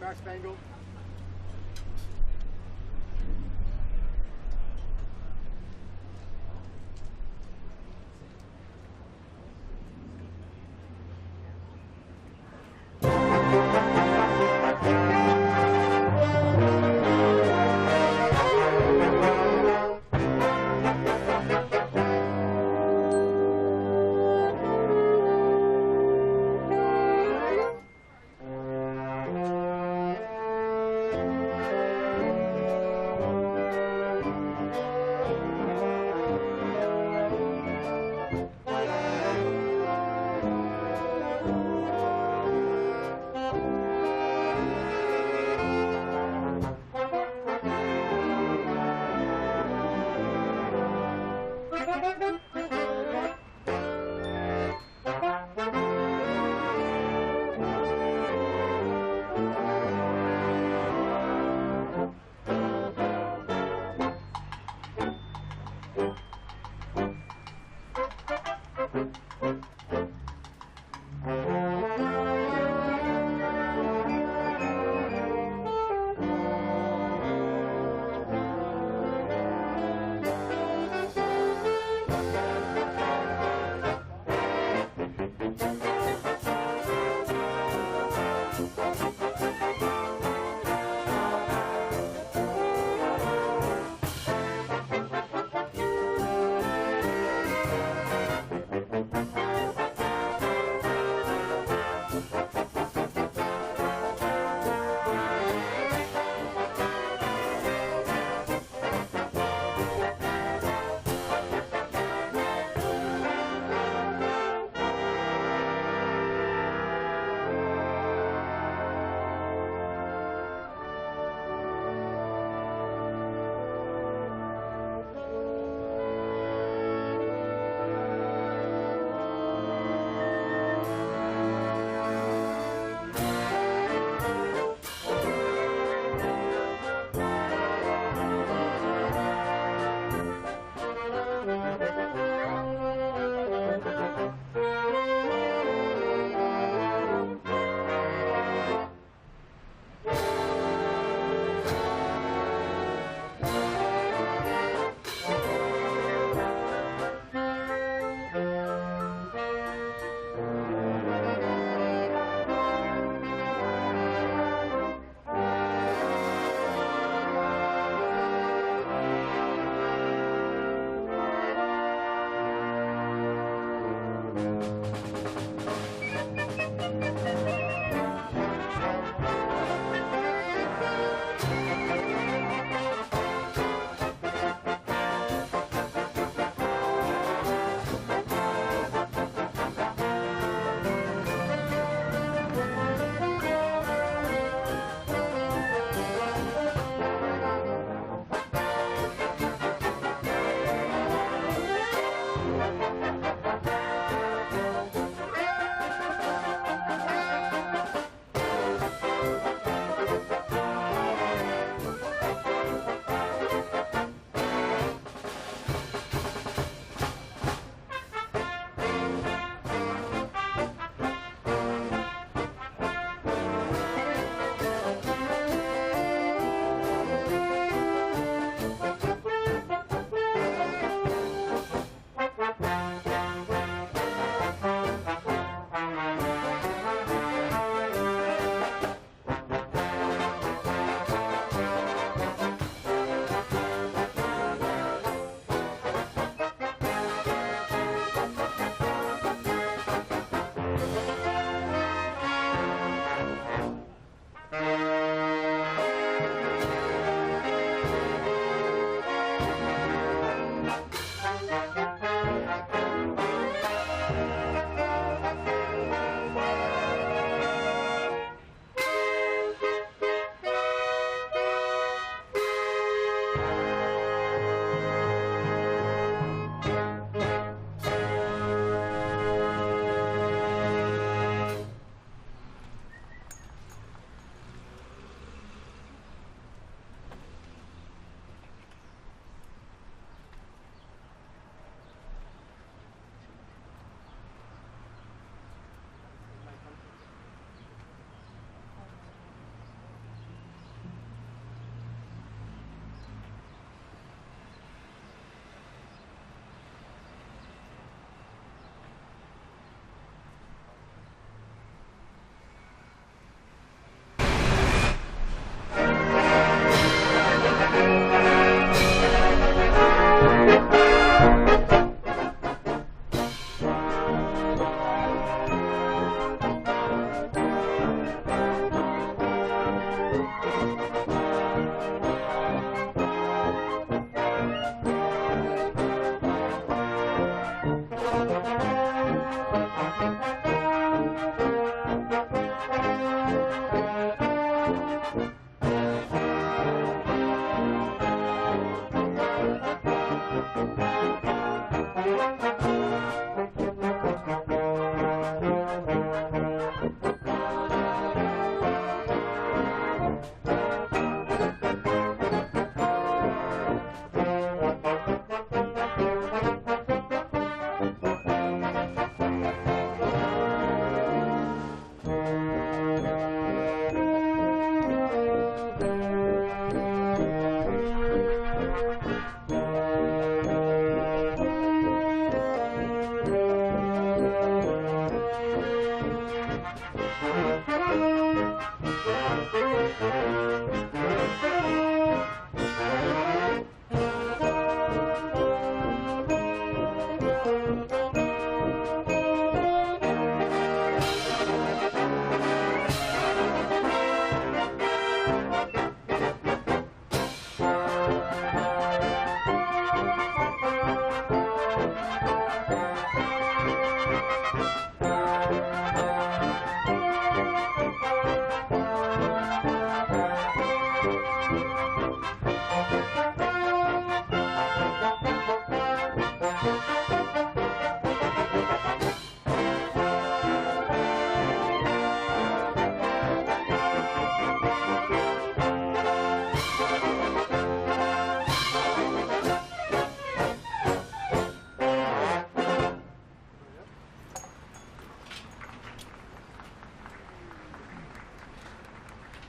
Star Spangled.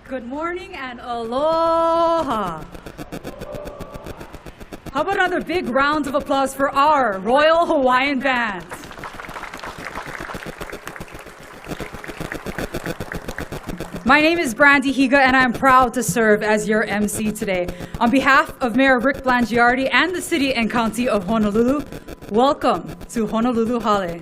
Good morning and aloha. How about another big round of applause for our Royal Hawaiian Band? My name is Brandy Higa and I'm proud to serve as your MC today. On behalf of Mayor Rick Blangiardi and the City and County of Honolulu, welcome to Honolulu Hale.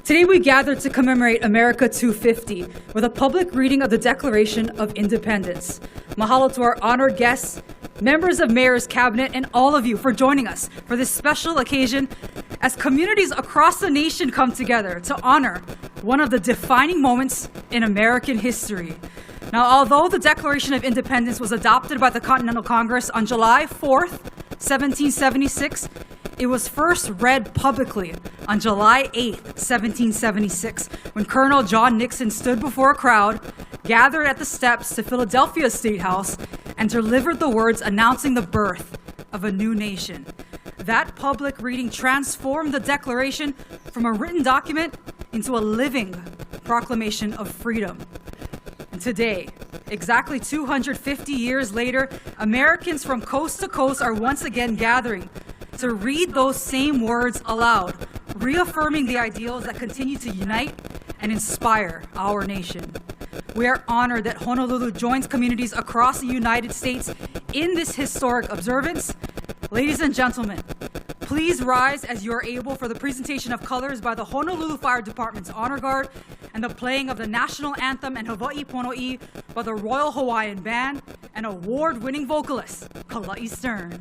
Today we gather to commemorate America 250 with a public reading of the Declaration of Independence. Mahalo to our honored guests, members of Mayor's Cabinet, and all of you for joining us for this special occasion as communities across the nation come together to honor one of the defining moments in American history. Now, although the Declaration of Independence was adopted by the Continental Congress on July 4th, 1776, it was first read publicly on July 8, 1776, when Colonel John Nixon stood before a crowd gathered at the steps to Philadelphia State House and delivered the words announcing the birth of a new nation. That public reading transformed the Declaration from a written document into a living proclamation of freedom. And today, exactly 250 years later, Americans from coast to coast are once again gathering to read those same words aloud, reaffirming the ideals that continue to unite and inspire our nation. We are honored that Honolulu joins communities across the United States in this historic observance. Ladies and gentlemen, please rise as you are able for the presentation of colors by the Honolulu Fire Department's Honor Guard and the playing of the national anthem and Hawaii Pono'i by the Royal Hawaiian Band and award-winning vocalist, Kala'i Stern.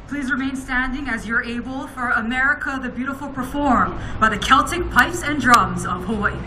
Please remain standing as you're able for America the Beautiful performed by the Celtic Pipes and Drums of Hawaii.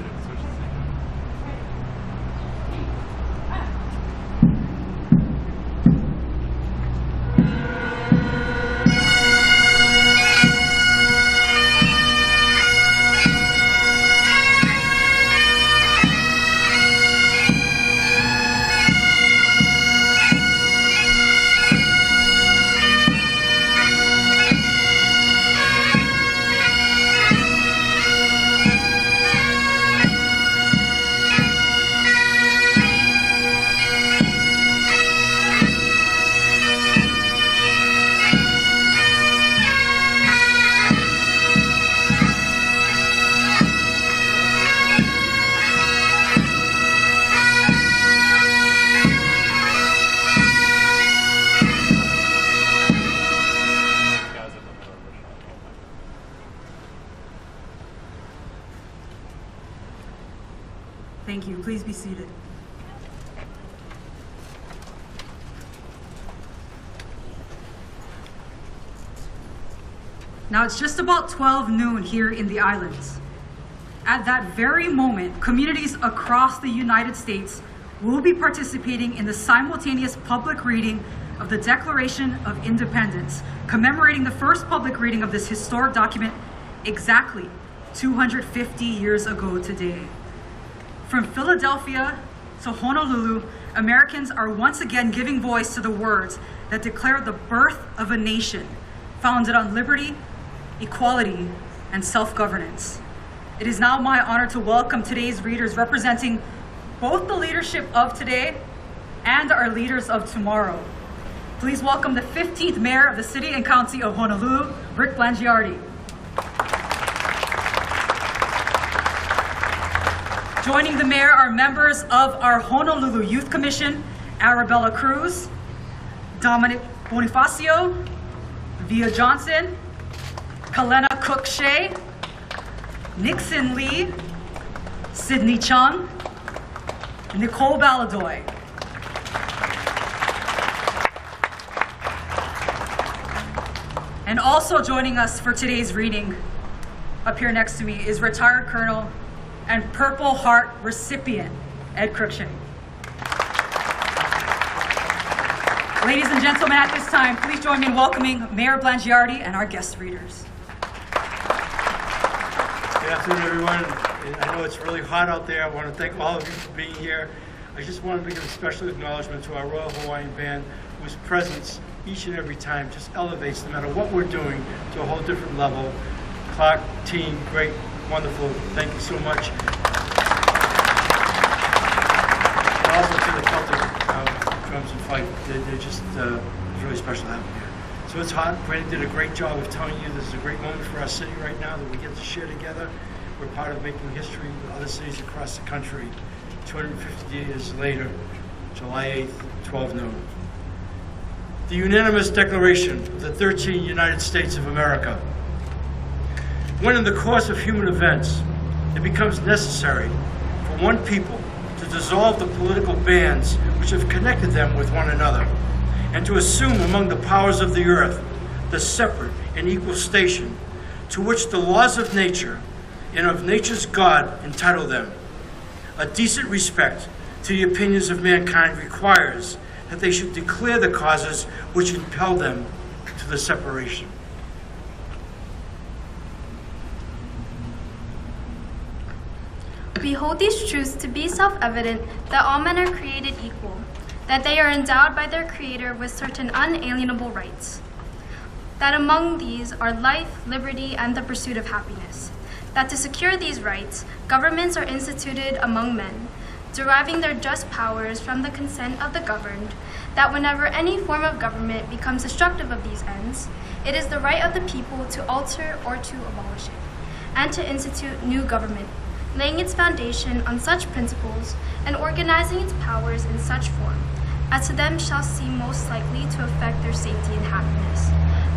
Thank you. Please be seated. Now it's just about 12 noon here in the islands. At that very moment, communities across the United States will be participating in the simultaneous public reading of the Declaration of Independence, commemorating the first public reading of this historic document exactly 250 years ago today. From Philadelphia to Honolulu, Americans are once again giving voice to the words that declare the birth of a nation founded on liberty, equality, and self-governance. It is now my honor to welcome today's readers representing both the leadership of today and our leaders of tomorrow. Please welcome the 15th Mayor of the City and County of Honolulu, Rick Blangiardi. Joining the mayor are members of our Honolulu Youth Commission, Arabella Cruz, Dominic Bonifacio, Via Johnson, Kalena Cook-Shea, Nixon Lee, Sydney Chung, Nicole Baladoy. And also joining us for today's reading, up here next to me, is retired Colonel and Purple Heart recipient, Ed Cruikshank. Ladies and gentlemen, at this time, please join me in welcoming Mayor Blangiardi and our guest readers. Good afternoon, everyone. I know it's really hot out there. I want to thank all of you for being here. I just wanted to give a special acknowledgement to our Royal Hawaiian Band, whose presence each and every time just elevates, no matter what we're doing, to a whole different level. Clark, team, great, wonderful. Thank you so much. And also to the Celtic drums and fife. They're just it's really special having you here. So it's hot. Brandon did a great job of telling you this is a great moment for our city right now that we get to share together. We're part of making history with other cities across the country. 250 years later, July 8th, 12 noon. The unanimous declaration of the 13 United States of America. When in the course of human events, it becomes necessary for one people to dissolve the political bands which have connected them with one another, and to assume among the powers of the earth the separate and equal station to which the laws of nature and of nature's God entitle them. A decent respect to the opinions of mankind requires that they should declare the causes which impel them to the separation. We hold these truths to be self-evident that all men are created equal, that they are endowed by their Creator with certain unalienable rights, that among these are life, liberty, and the pursuit of happiness, that to secure these rights, governments are instituted among men, deriving their just powers from the consent of the governed, that whenever any form of government becomes destructive of these ends, it is the right of the people to alter or to abolish it, and to institute new government, laying its foundation on such principles and organizing its powers in such form as to them shall seem most likely to affect their safety and happiness.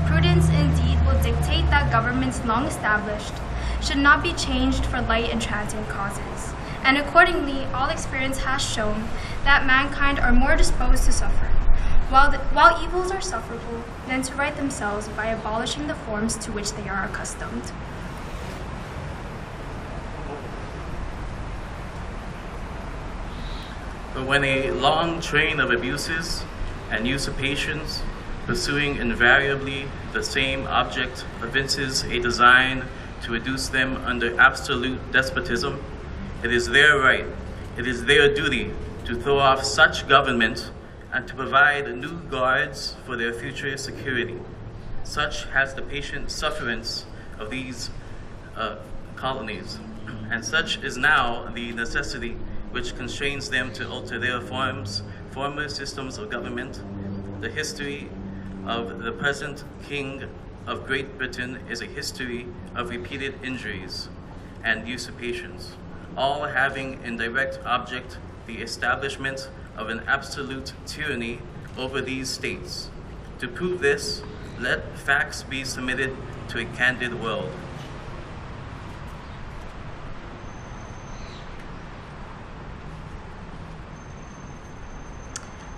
Prudence indeed will dictate that governments long established should not be changed for light and transient causes, and accordingly all experience has shown that mankind are more disposed to suffer, while evils are sufferable, than to right themselves by abolishing the forms to which they are accustomed. But when a long train of abuses and usurpations, pursuing invariably the same object, evinces a design to reduce them under absolute despotism, it is their right, it is their duty to throw off such government and to provide new guards for their future security. Such has the patient sufferance of these colonies, and such is now the necessity which constrains them to alter their former systems of government. The history of the present King of Great Britain is a history of repeated injuries and usurpations, all having in direct object the establishment of an absolute tyranny over these states. To prove this, let facts be submitted to a candid world.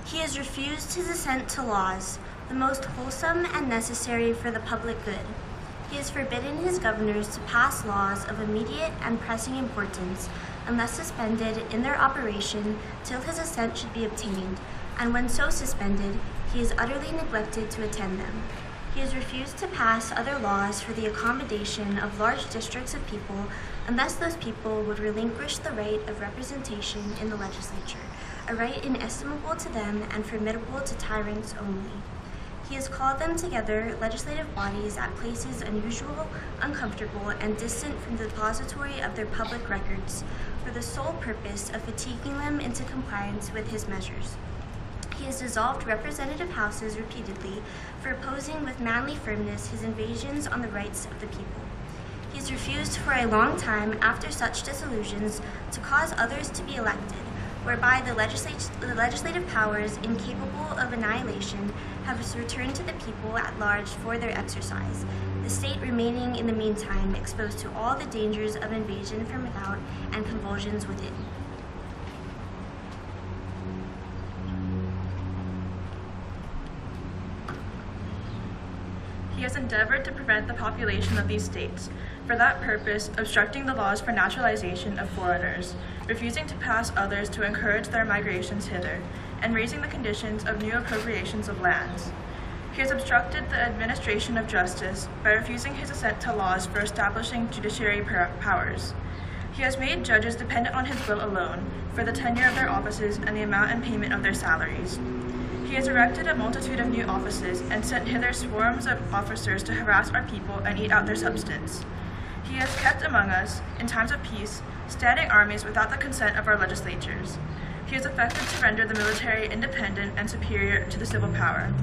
He has refused his assent to laws, the most wholesome and necessary for the public good. He has forbidden his governors to pass laws of immediate and pressing importance, unless suspended in their operation till his assent should be obtained, and when so suspended, he has utterly neglected to attend them. He has refused to pass other laws for the accommodation of large districts of people, unless those people would relinquish the right of representation in the legislature, a right inestimable to them and formidable to tyrants only. He has called them together, legislative bodies, at places unusual, uncomfortable, and distant from the depository of their public records, for the sole purpose of fatiguing them into compliance with his measures. He has dissolved representative houses repeatedly for opposing with manly firmness his invasions on the rights of the people. He has refused for a long time, after such dissolutions, to cause others to be elected, whereby the legislative powers, incapable of annihilation, have returned to the people at large for their exercise, the state remaining in the meantime exposed to all the dangers of invasion from without and convulsions within. He has endeavored to prevent the population of these states, for that purpose obstructing the laws for naturalization of foreigners, refusing to pass others to encourage their migrations hither, and raising the conditions of new appropriations of lands. He has obstructed the administration of justice by refusing his assent to laws for establishing judiciary powers. He has made judges dependent on his will alone for the tenure of their offices and the amount and payment of their salaries. He has erected a multitude of new offices and sent hither swarms of officers to harass our people and eat out their substance. He has kept among us, in times of peace, standing armies without the consent of our legislatures. He has affected to render the military independent and superior to the civil power.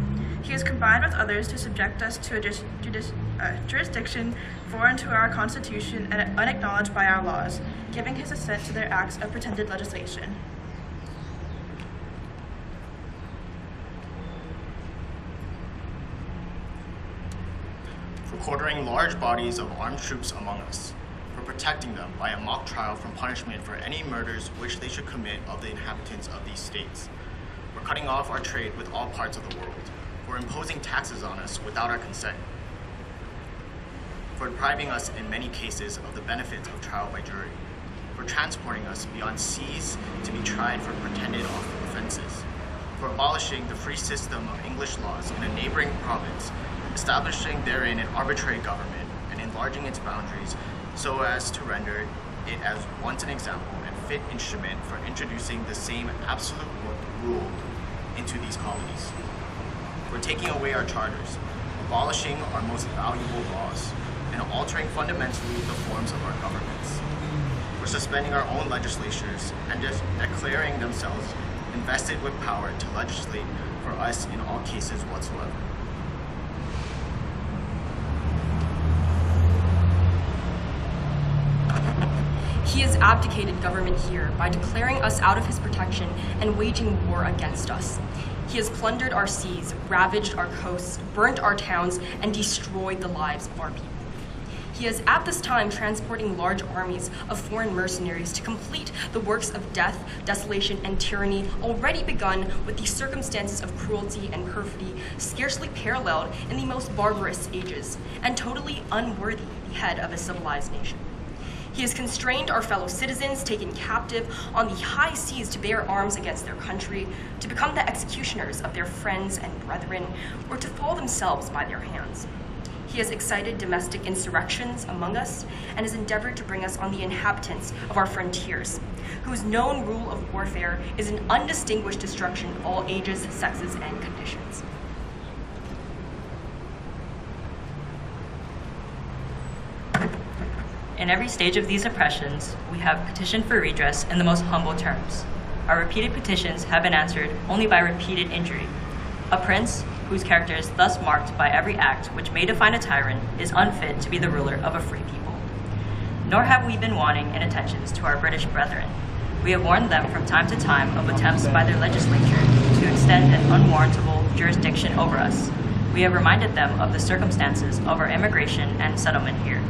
He has combined with others to subject us to a jurisdiction foreign to our Constitution and unacknowledged by our laws, giving his assent to their acts of pretended legislation. For quartering large bodies of armed troops among us, for protecting them by a mock trial from punishment for any murders which they should commit of the inhabitants of these states, for cutting off our trade with all parts of the world, for imposing taxes on us without our consent, for depriving us in many cases of the benefits of trial by jury, for transporting us beyond seas to be tried for pretended offenses, for abolishing the free system of English laws in a neighboring province, establishing therein an arbitrary government and enlarging its boundaries so as to render it as once an example and fit instrument for introducing the same absolute rule into these colonies. For taking away our charters, abolishing our most valuable laws, and altering fundamentally the forms of our governments. For suspending our own legislatures and just declaring themselves invested with power to legislate for us in all cases whatsoever. He has abdicated government here by declaring us out of his protection and waging war against us. He has plundered our seas, ravaged our coasts, burnt our towns, and destroyed the lives of our people. He is at this time transporting large armies of foreign mercenaries to complete the works of death, desolation, and tyranny already begun with the circumstances of cruelty and perfidy scarcely paralleled in the most barbarous ages, and totally unworthy the head of a civilized nation. He has constrained our fellow citizens taken captive on the high seas to bear arms against their country, to become the executioners of their friends and brethren, or to fall themselves by their hands. He has excited domestic insurrections among us and has endeavored to bring us on the inhabitants of our frontiers, whose known rule of warfare is an undistinguished destruction of all ages, sexes, and conditions. In every stage of these oppressions, we have petitioned for redress in the most humble terms. Our repeated petitions have been answered only by repeated injury. A prince, whose character is thus marked by every act which may define a tyrant, is unfit to be the ruler of a free people. Nor have we been wanting in attentions to our British brethren. We have warned them from time to time of attempts by their legislature to extend an unwarrantable jurisdiction over us. We have reminded them of the circumstances of our immigration and settlement here.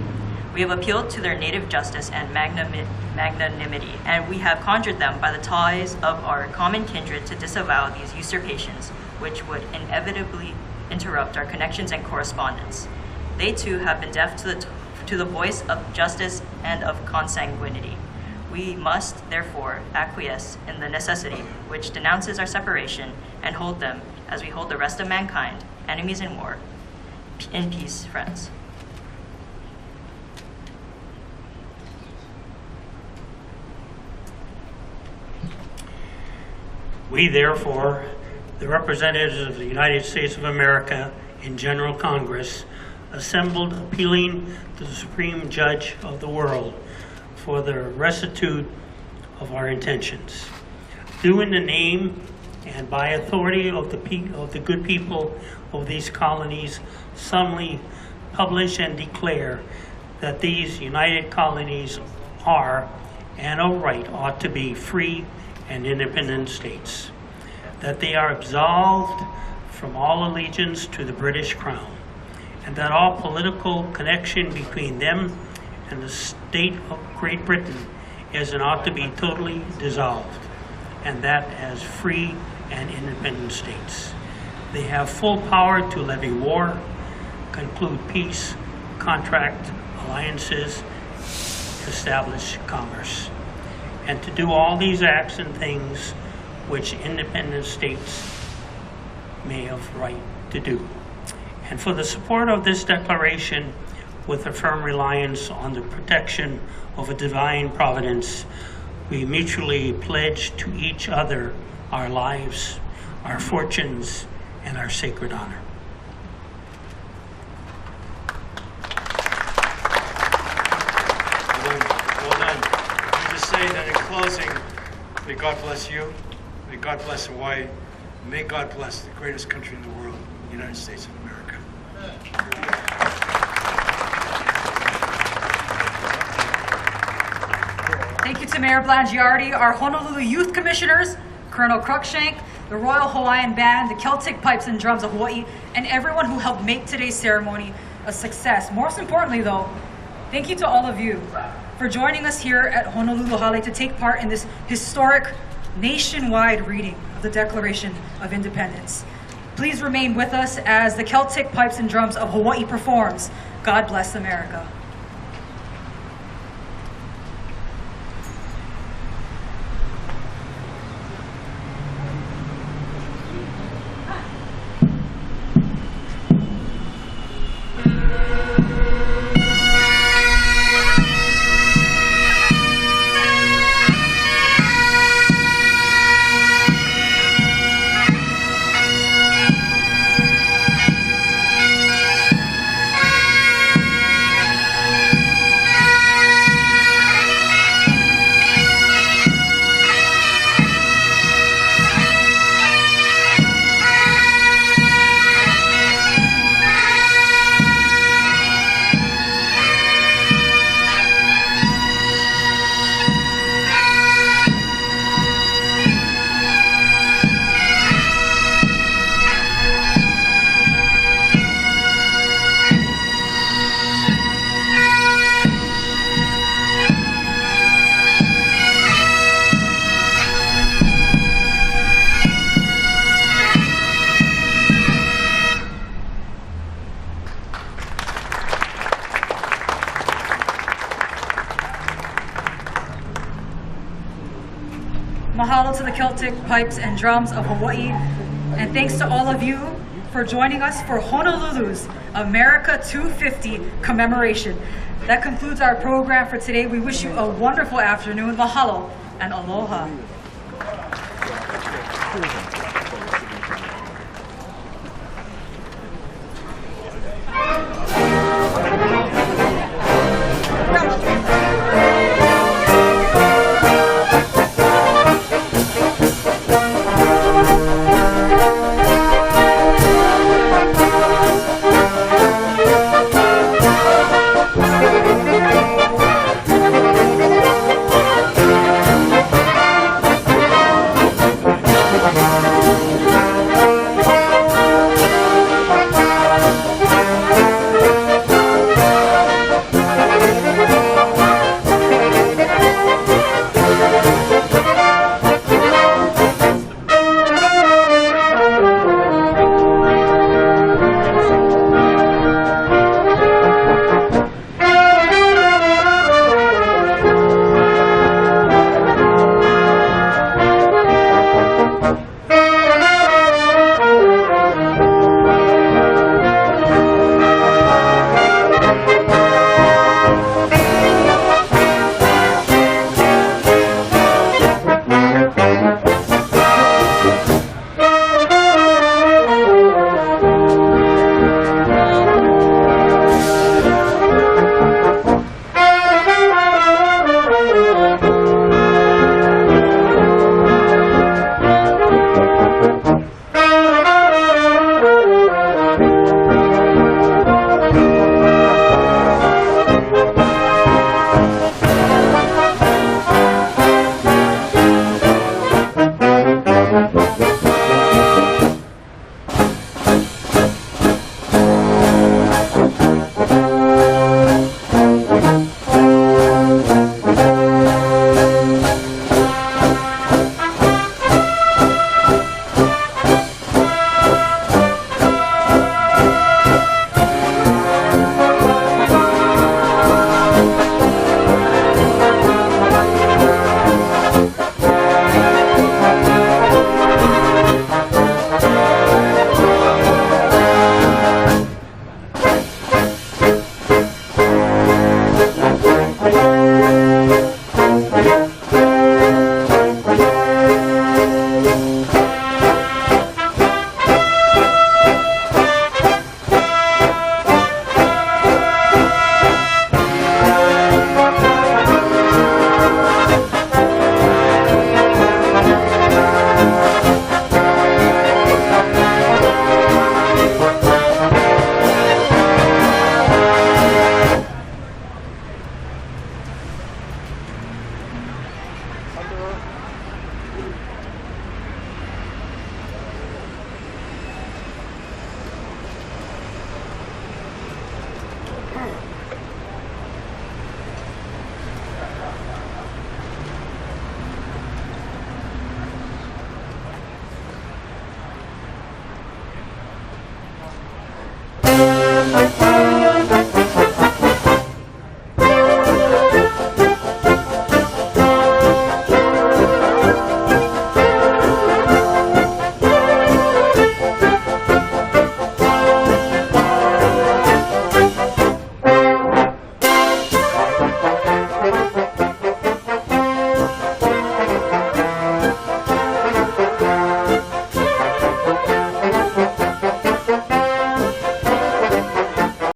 We have appealed to their native justice and magnanimity, and we have conjured them by the ties of our common kindred to disavow these usurpations, which would inevitably interrupt our connections and correspondence. They too have been deaf to the voice of justice and of consanguinity. We must, therefore, acquiesce in the necessity which denounces our separation and hold them, as we hold the rest of mankind, enemies in war, in peace, friends. We, therefore, the representatives of the United States of America in General Congress, assembled appealing to the Supreme Judge of the world for the rectitude of our intentions. Do in the name and by authority of the good people of these colonies solemnly publish and declare that these united colonies are, and of right ought to be, free and independent states, that they are absolved from all allegiance to the British Crown, and that all political connection between them and the state of Great Britain is and ought to be totally dissolved, and that as free and independent states. They have full power to levy war, conclude peace, contract alliances, establish commerce, and to do all these acts and things which independent states may have right to do. And for the support of this declaration, with a firm reliance on the protection of a divine providence, we mutually pledge to each other our lives, our fortunes, and our sacred honor. Well done. Let me just say that in closing, may God bless you, may God bless Hawaii, and may God bless the greatest country in the world, the United States of America. Thank you to Mayor Blangiardi, our Honolulu Youth Commissioners, Colonel Cruikshank, the Royal Hawaiian Band, the Celtic Pipes and Drums of Hawaii, and everyone who helped make today's ceremony a success. Most importantly, though, thank you to all of you for joining us here at Honolulu Hale to take part in this historic nationwide reading of the Declaration of Independence. Please remain with us as the Celtic Pipes and Drums of Hawaii performs God Bless America. Celtic pipes and drums of Hawaii. And thanks to all of you for joining us for Honolulu's America 250 commemoration. That concludes our program for today. We wish you a wonderful afternoon. Mahalo and aloha.